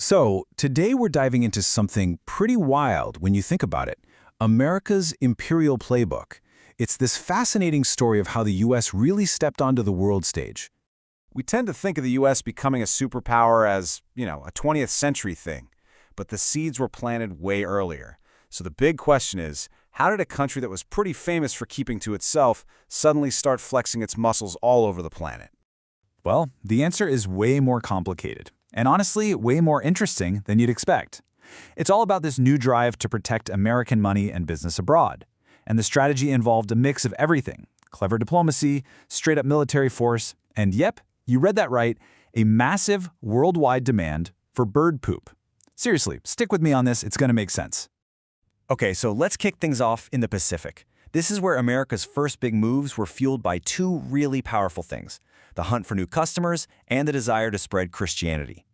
So, today we're diving into something pretty wild when you think about it. America's Imperial Playbook. It's this fascinating story of how the US really stepped onto the world stage. We tend to think of the U.S. becoming a superpower as, a 20th century thing, but the seeds were planted way earlier. So the big question is, how did a country that was pretty famous for keeping to itself suddenly start flexing its muscles all over the planet? Well, the answer is way more complicated, and honestly, way more interesting than you'd expect. It's all about this new drive to protect American money and business abroad. And the strategy involved a mix of everything: clever diplomacy, straight-up military force, and yep, you read that right, a massive worldwide demand for bird poop. Seriously, stick with me on this, it's going to make sense. Okay, so let's kick things off in the Pacific. This is where America's first big moves were fueled by two really powerful things: the hunt for new customers and the desire to spread Christianity.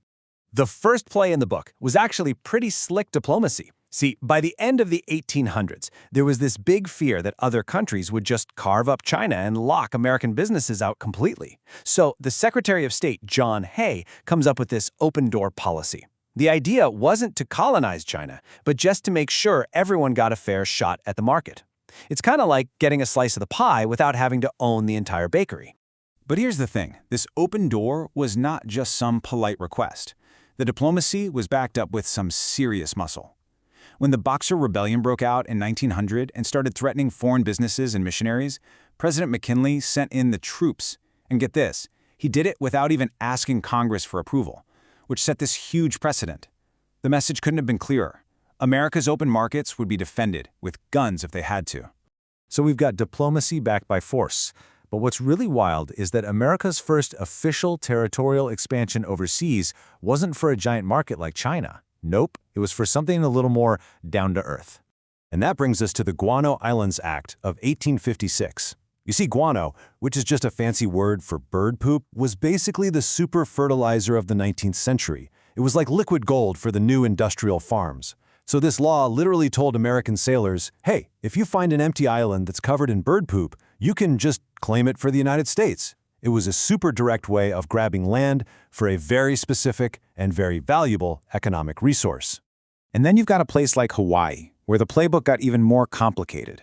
The first play in the book was actually pretty slick diplomacy. See, by the end of the 1800s, there was this big fear that other countries would just carve up China and lock American businesses out completely. So the Secretary of State, John Hay, comes up with this open-door policy. The idea wasn't to colonize China, but just to make sure everyone got a fair shot at the market. It's kind of like getting a slice of the pie without having to own the entire bakery. But here's the thing, this open door was not just some polite request. The diplomacy was backed up with some serious muscle. When the Boxer Rebellion broke out in 1900 and started threatening foreign businesses and missionaries, President McKinley sent in the troops. And get this, he did it without even asking Congress for approval, which set this huge precedent. The message couldn't have been clearer. America's open markets would be defended with guns if they had to. So we've got diplomacy backed by force. But what's really wild is that America's first official territorial expansion overseas wasn't for a giant market like China. Nope, it was for something a little more down to earth. And that brings us to the Guano Islands Act of 1856. You see, guano, which is just a fancy word for bird poop, was basically the super fertilizer of the 19th century. It was like liquid gold for the new industrial farms. So this law literally told American sailors, hey, if you find an empty island that's covered in bird poop, you can just claim it for the United States. It was a super direct way of grabbing land for a very specific and very valuable economic resource. And then you've got a place like Hawaii, where the playbook got even more complicated.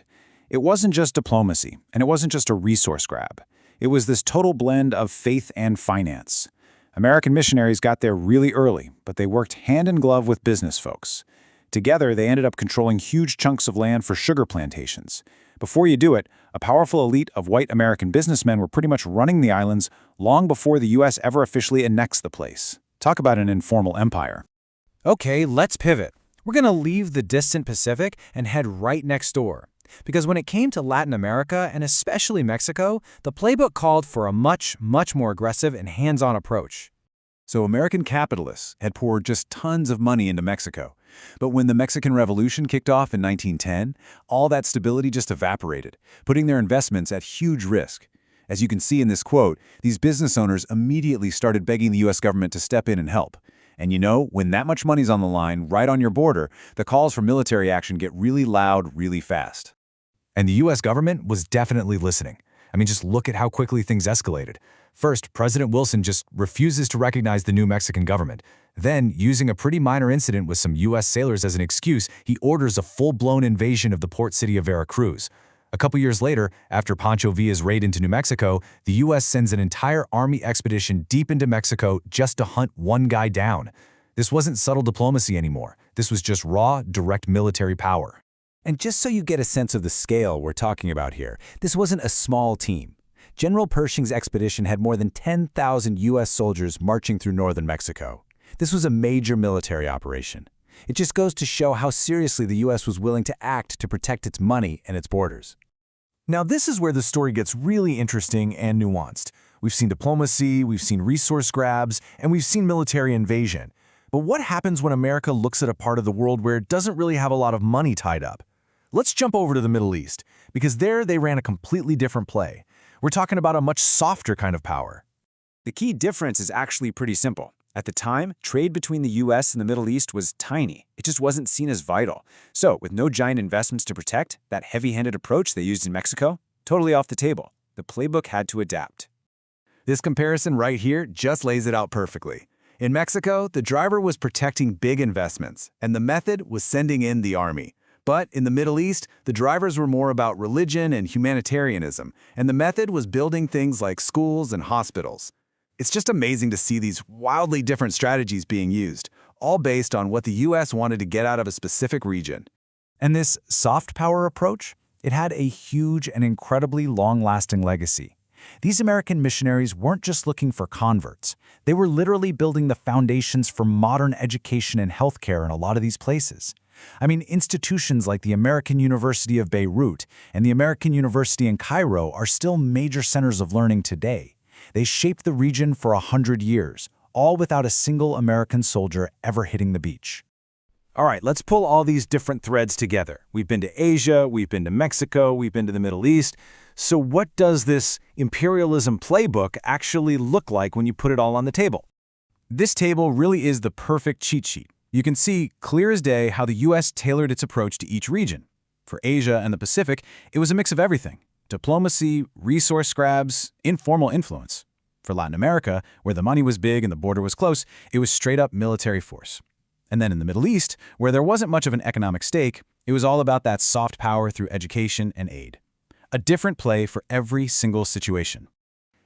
It wasn't just diplomacy, and it wasn't just a resource grab. It was this total blend of faith and finance. American missionaries got there really early, but they worked hand in glove with business folks. Together, they ended up controlling huge chunks of land for sugar plantations. Before you do it, a powerful elite of white American businessmen were pretty much running the islands long before the U.S. ever officially annexed the place. Talk about an informal empire. Okay, let's pivot. We're going to leave the distant Pacific and head right next door. Because when it came to Latin America, and especially Mexico, the playbook called for a much more aggressive and hands-on approach. So American capitalists had poured just tons of money into Mexico. But when the Mexican Revolution kicked off in 1910, all that stability just evaporated, putting their investments at huge risk. As you can see in this quote, these business owners immediately started begging the U.S. government to step in and help. And when that much money's on the line, right on your border, the calls for military action get really loud, really fast. And the U.S. government was definitely listening. I mean, just look at how quickly things escalated. First, President Wilson just refuses to recognize the new Mexican government. Then, using a pretty minor incident with some U.S. sailors as an excuse, he orders a full-blown invasion of the port city of Veracruz. A couple years later, after Pancho Villa's raid into New Mexico, the U.S. sends an entire army expedition deep into Mexico just to hunt one guy down. This wasn't subtle diplomacy anymore. This was just raw, direct military power. And just so you get a sense of the scale we're talking about here, this wasn't a small team. General Pershing's expedition had more than 10,000 U.S. soldiers marching through northern Mexico. This was a major military operation. It just goes to show how seriously the U.S. was willing to act to protect its money and its borders. Now, this is where the story gets really interesting and nuanced. We've seen diplomacy, we've seen resource grabs, and we've seen military invasion. But what happens when America looks at a part of the world where it doesn't really have a lot of money tied up? Let's jump over to the Middle East, because there they ran a completely different play. We're talking about a much softer kind of power. The key difference is actually pretty simple. At the time, trade between the U.S. and the Middle East was tiny. It just wasn't seen as vital. So, with no giant investments to protect, that heavy-handed approach they used in Mexico, totally off the table. The playbook had to adapt. This comparison right here just lays it out perfectly. In Mexico, the driver was protecting big investments, and the method was sending in the army. But in the Middle East, the drivers were more about religion and humanitarianism, and the method was building things like schools and hospitals. It's just amazing to see these wildly different strategies being used, all based on what the U.S. wanted to get out of a specific region. And this soft power approach, it had a huge and incredibly long-lasting legacy. These American missionaries weren't just looking for converts. They were literally building the foundations for modern education and healthcare in a lot of these places. I mean, institutions like the American University of Beirut and the American University in Cairo are still major centers of learning today. They shaped the region for 100 years, all without a single American soldier ever hitting the beach. All right, let's pull all these different threads together. We've been to Asia, we've been to Mexico, we've been to the Middle East. So what does this imperialism playbook actually look like when you put it all on the table? This table really is the perfect cheat sheet. You can see clear as day how the U.S. tailored its approach to each region. For Asia and the Pacific, it was a mix of everything: diplomacy, resource grabs, informal influence. For Latin America, where the money was big and the border was close, it was straight-up military force. And then in the Middle East, where there wasn't much of an economic stake, it was all about that soft power through education and aid. A different play for every single situation.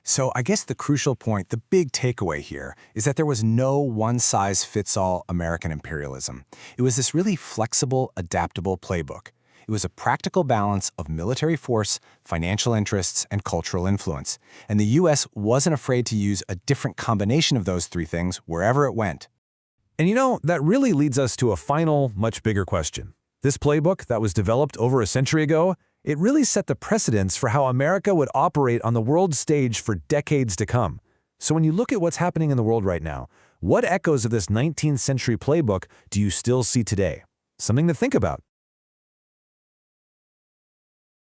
So I guess the crucial point, the big takeaway here, is that there was no one-size-fits-all American imperialism. It was this really flexible, adaptable playbook. It was a practical balance of military force, financial interests, and cultural influence. And the U.S. wasn't afraid to use a different combination of those three things wherever it went. And that really leads us to a final, much bigger question. This playbook that was developed over a century ago, it really set the precedents for how America would operate on the world stage for decades to come. So when you look at what's happening in the world right now, what echoes of this 19th century playbook do you still see today? Something to think about.